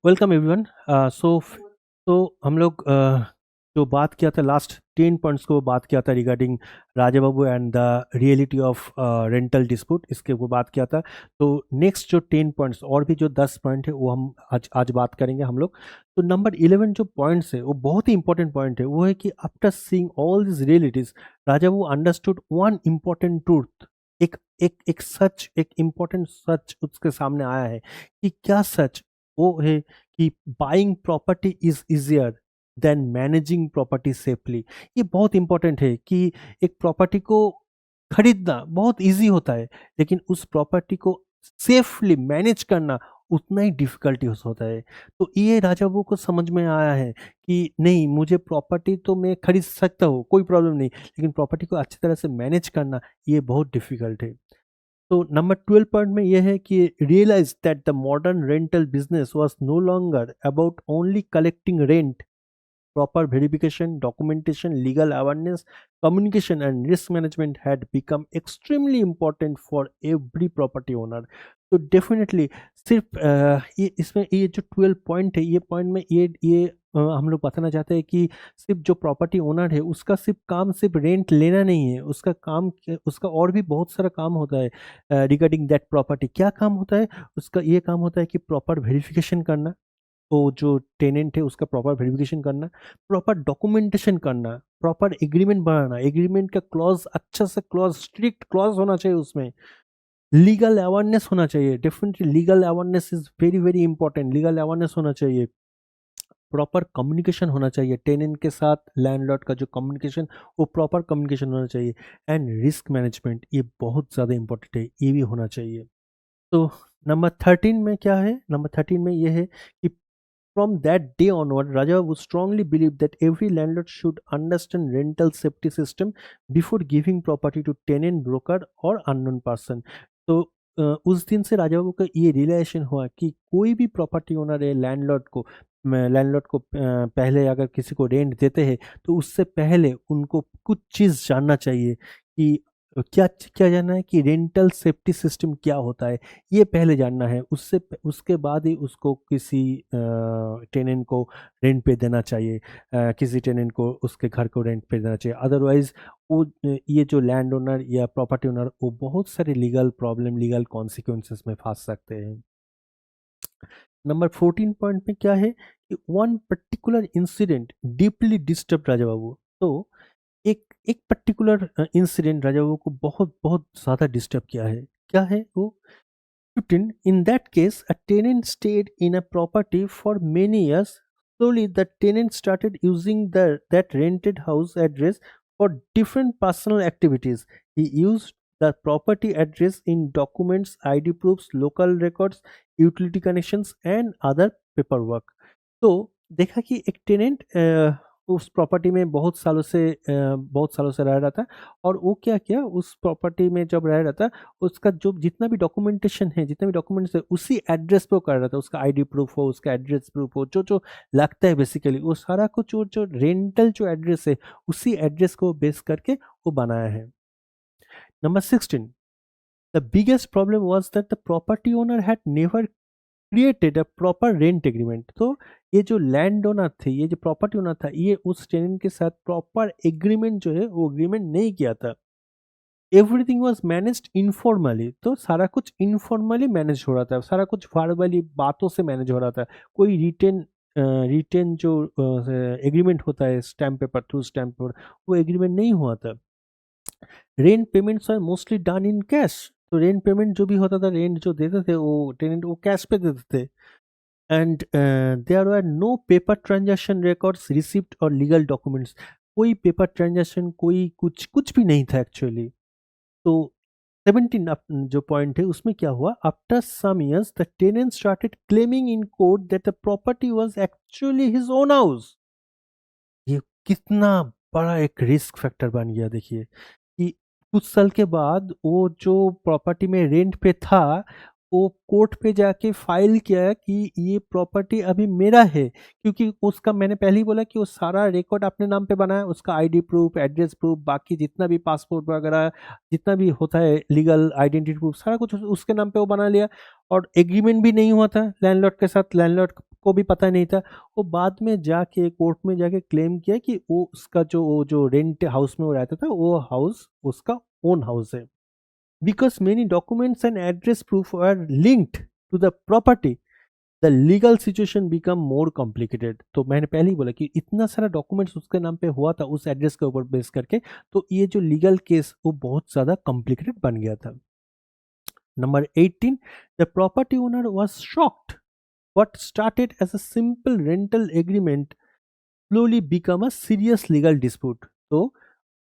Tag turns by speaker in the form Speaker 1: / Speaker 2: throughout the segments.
Speaker 1: Welcome everyone. सो हम लोग जो बात किया था लास्ट 10 पॉइंट्स को बात किया था regarding Raja Babu and the reality of rental dispute, इसके ऊपर बात किया था। तो नेक्स्ट जो 10 पॉइंट्स और भी जो 10 पॉइंट है वो हम आज बात करेंगे हम लोग। तो नंबर 11 जो पॉइंट्स है वो बहुत ही इंपॉर्टेंट पॉइंट है। वो है कि after seeing all this realities Raja Babu understood one important truth. एक एक एक सच, एक इम्पॉर्टेंट सच उसके सामने आया है कि क्या सच वो है कि buying property is easier than managing property safely. ये बहुत इंपॉर्टेंट है कि एक प्रॉपर्टी को खरीदना बहुत इजी होता है, लेकिन उस प्रॉपर्टी को सेफली मैनेज करना उतना ही डिफिकल्टी होता है। तो ये राजा बाबू को समझ में आया है कि नहीं, मुझे प्रॉपर्टी तो मैं खरीद सकता हूँ, कोई प्रॉब्लम नहीं, लेकिन प्रॉपर्टी को अच्छी तरह से मैनेज करना ये बहुत डिफिकल्ट है। तो नंबर 12 पॉइंट में यह है कि realise that the modern rental business was no longer about only collecting rent. Proper verification, documentation, legal awareness, communication, and risk management had become extremely important for every property owner. तो definitely सिर्फ ये इसमें ये जो 12 point है, ये point में ये हम लोग बताना चाहते हैं कि सिर्फ जो प्रॉपर्टी ओनर है उसका सिर्फ काम सिर्फ रेंट लेना नहीं है, उसका काम, उसका और भी बहुत सारा काम होता है रिगार्डिंग दैट प्रॉपर्टी। क्या काम होता है उसका? ये काम होता है कि प्रॉपर वेरिफिकेशन करना, वो जो टेनेंट है उसका प्रॉपर वेरिफिकेशन करना, प्रॉपर डॉक्यूमेंटेशन करना, प्रॉपर एग्रीमेंट बनाना, एग्रीमेंट का क्लॉज अच्छा से क्लॉज, स्ट्रिक्ट क्लॉज होना चाहिए उसमें। लीगल अवेयरनेस होना चाहिए, definitely legal awareness is very very important. Legal awareness होना चाहिए, प्रॉपर कम्युनिकेशन होना चाहिए टेनेंट के साथ, लैंडलॉर्ड का जो कम्युनिकेशन वो प्रॉपर कम्युनिकेशन होना चाहिए। एंड रिस्क मैनेजमेंट ये बहुत ज़्यादा इंपॉर्टेंट है, ये भी होना चाहिए। तो नंबर 13 में क्या है? नंबर 13 में ये है कि from that day onward, Raja would strongly believe that every landlord should understand rental safety system before giving property to tenant, broker or unknown person. तो उस दिन से राजा बाबू का ये रियलाइजेशन हुआ कि कोई भी प्रॉपर्टी ओनर है, लैंडलॉर्ड को पहले अगर किसी को रेंट देते हैं तो उससे पहले उनको कुछ चीज़ जानना चाहिए कि क्या क्या जानना है कि रेंटल सेफ्टी सिस्टम क्या होता है, ये पहले जानना है। उसके बाद ही उसको किसी टेनेंट को रेंट पे देना चाहिए, किसी टेनेंट को उसके घर को रेंट पे देना चाहिए। अदरवाइज वो ये जो लैंड ओनर या प्रॉपर्टी ओनर वो बहुत सारे लीगल प्रॉब्लम, लीगल कॉन्सिक्वेंसेस में फंस सकते हैं। नंबर 14 पॉइंट में क्या है कि one particular incident deeply disturb Raja Babu. तो एक एक पर्टिकुलर इंसिडेंट राजा बाबू को बहुत बहुत ज़्यादा डिस्टर्ब किया है। क्या है वो? 15. In that case, a tenant stayed in a property for many years. Slowly, the tenant started using that rented house address for different personal activities. He used the property address in documents, ID proofs, local records, utility connections, and other paperwork. तो देखा कि एक tenant उस property में बहुत सालों से रह रहा था, और वो क्या किया, उस प्रॉपर्टी में जब रह रहा था उसका जो जितना भी डॉक्यूमेंटेशन है, जितना भी डॉक्यूमेंट्स है उसी एड्रेस पे वो कर रहा था। उसका आईडी प्रूफ हो, उसका एड्रेस प्रूफ हो, जो जो लगता है बेसिकली वो सारा कुछ, वो जो रेंटल जो एड्रेस है उसी एड्रेस को बेस करके वो बनाया है। Number 16, the biggest problem was that the property owner had never created a proper rent agreement. तो ये जो लैंड ओनर थे, ये जो प्रॉपर्टी ओनर था, ये उस टेनेंट के साथ प्रॉपर एग्रीमेंट जो है वो एग्रीमेंट नहीं किया था। Everything was managed informally. तो सारा कुछ इनफॉर्मली मैनेज हो रहा था, सारा कुछ वर्बली बातों से मैनेज हो रहा था। कोई रिटेन जो एग्रीमेंट होता है stamp paper, through stamp paper, वो एग्रीमेंट नहीं हुआ था। Rent payments are mostly done in cash. तो रेंट पेमेंट जो भी होता था, रेंट जो देते थे वो टेनेंट वो कैश पे देते थे। And there were no paper transaction records, receipt और लीगल डॉक्यूमेंट्स। कोई पेपर ट्रांजैक्शन, कोई कुछ कुछ भी नहीं था एक्चुअली। तो 17 जो पॉइंट है उसमें क्या हुआ? After some years the tenant started claiming in court that the property was actually his own house. ये कितना बड़ा एक रिस्क फैक्टर बन गया देखिए कि कुछ साल के बाद वो जो प्रॉपर्टी में रेंट पे था वो कोर्ट पे जाके फाइल किया कि ये प्रॉपर्टी अभी मेरा है, क्योंकि उसका, मैंने पहले ही बोला कि वो सारा रिकॉर्ड अपने नाम पे बना है, उसका आईडी प्रूफ, एड्रेस प्रूफ, बाकी जितना भी पासपोर्ट वगैरह जितना भी होता है लीगल आइडेंटिटी प्रूफ, सारा कुछ उसके नाम पे वो बना लिया। और एग्रीमेंट भी नहीं हुआ था लैंडलॉर्ड के साथ। लैंडलॉर्ड को भी पता नहीं था। वो बाद में जाके कोर्ट में जाके क्लेम किया कि वो उसका जो रेंट हाउस में वो रहता था वो हाउस उसका ओन हाउस है। Because many documents and address proof are linked to the property, the legal situation become more complicated. तो मैंने पहले ही बोला कि इतना सारा डॉक्यूमेंट्स उसके नाम पे हुआ था उस एड्रेस के ऊपर बेस करके, तो ये जो लीगल केस वो बहुत ज़्यादा कॉम्प्लिकेटेड बन गया था। Number 18, the property owner was shocked, what started as a simple rental agreement slowly become a serious legal dispute। तो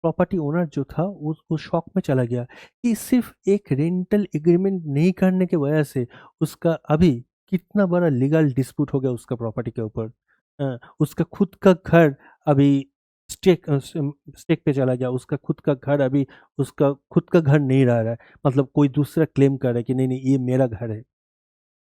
Speaker 1: प्रॉपर्टी ओनर जो था वो शॉक में चला गया कि सिर्फ एक रेंटल एग्रीमेंट नहीं करने की वजह से उसका अभी कितना बड़ा लीगल डिस्प्यूट हो गया उसका प्रॉपर्टी के ऊपर। उसका खुद का घर अभी स्टेक पे चला गया, उसका खुद का घर अभी उसका खुद का घर नहीं रह रहा है, मतलब कोई दूसरा क्लेम कर रहा है कि नहीं नहीं ये मेरा घर है।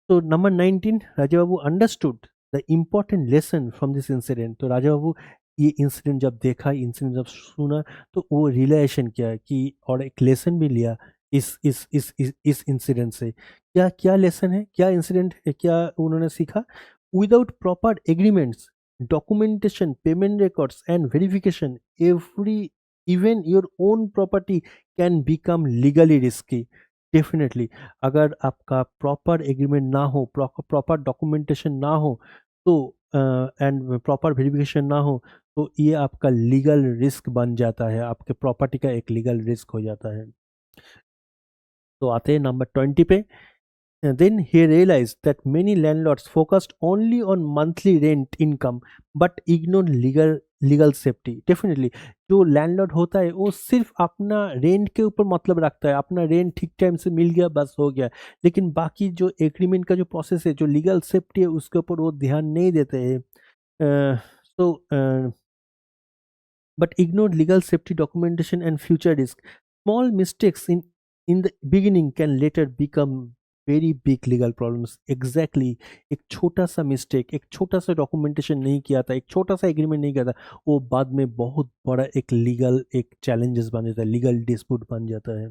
Speaker 1: तो number 19, Raja Babu understood the important lesson from this incident. तो राजा बाबू ये इंसिडेंट जब देखा, इंसिडेंट जब सुना, तो वो रियलाइजेशन किया कि और एक लेसन भी लिया इस इंसिडेंट से। क्या क्या लेसन है, क्या इंसिडेंट है, क्या उन्होंने सीखा? Without proper agreements, documentation, payment records and verification, every even your own property can become legally risky. Definitely अगर आपका प्रॉपर एग्रीमेंट ना हो, प्रॉपर डॉक्यूमेंटेशन ना हो, तो एंड प्रॉपर वेरिफिकेशन ना हो, तो ये आपका लीगल रिस्क बन जाता है, आपके प्रॉपर्टी का एक लीगल रिस्क हो जाता है। तो आते हैं नंबर 20 पे। Then he realized that many landlords focused only on monthly rent income but ignored legal safety। Definitely जो लैंडलॉर्ड होता है वो सिर्फ अपना रेंट के ऊपर मतलब रखता है, अपना रेंट ठीक टाइम से मिल गया बस हो गया, लेकिन बाकी जो एग्रीमेंट का जो प्रोसेस है, जो लीगल सेफ्टी है, उसके ऊपर वो ध्यान नहीं देते हैं। सो but ignored legal safety documentation and future risk। Small mistakes in the beginning can later become very big legal problems। Exactly, एक छोटा सा मिस्टेक, एक छोटा सा डॉक्यूमेंटेशन नहीं किया था, एक छोटा सा एग्रीमेंट नहीं किया था, वो बाद में बहुत बड़ा एक लीगल एक चैलेंजेस बन जाता है, लीगल डिस्प्यूट बन जाता है।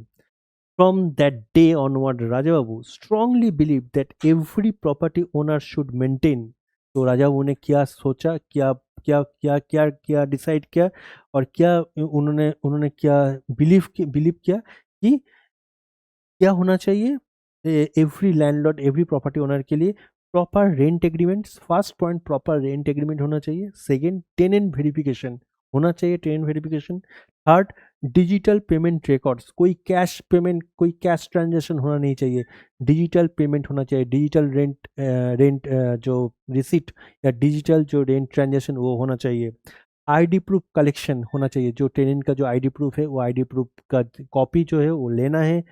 Speaker 1: From that day onward, Raja Babu strongly believed that every property owner should maintain। तो राजा बाबू ने क्या सोचा, क्या क्या क्या क्या क्या डिसाइड किया, और क्या उन्होंने उन्होंने क्या बिलीव किया कि क्या होना चाहिए every landlord, every property owner के लिए? Proper rent agreements, first point proper rent agreement होना चाहिए। सेकंड, टेनेंट वेरिफिकेशन होना चाहिए, tenant verification. Third, digital payment records, कोई कैश पेमेंट, कोई कैश ट्रांजेक्शन होना नहीं चाहिए, डिजिटल पेमेंट होना चाहिए। डिजिटल रेंट जो रिसिट या डिजिटल जो रेंट ट्रांजेक्शन वो होना चाहिए। आईडी प्रूफ कलेक्शन होना चाहिए, जो टेनेंट का जो आईडी प्रूफ है वो आईडी प्रूफ का कॉपी जो है वो लेना है।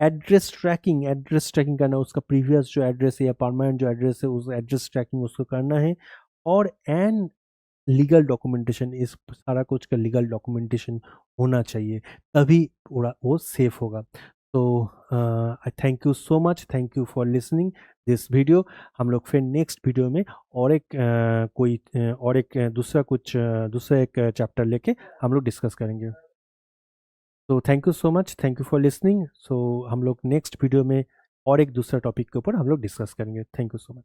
Speaker 1: एड्रेस ट्रैकिंग करना, उसका प्रीवियस जो एड्रेस है या परमानेंट जो एड्रेस है उस एड्रेस ट्रैकिंग उसको करना है। और एंड लीगल डॉक्यूमेंटेशन, इस सारा कुछ का लीगल डॉक्यूमेंटेशन होना चाहिए, तभी पूरा वो सेफ होगा। तो आई thank you so much, thank you for listening this video. हम लोग फिर नेक्स्ट वीडियो में और एक और एक दूसरा एक चैप्टर लेके हम लोग डिस्कस करेंगे। तो thank you so much, thank you for listening. So हम लोग नेक्स्ट वीडियो में और एक दूसरा टॉपिक के ऊपर हम लोग डिस्कस करेंगे। Thank you so much.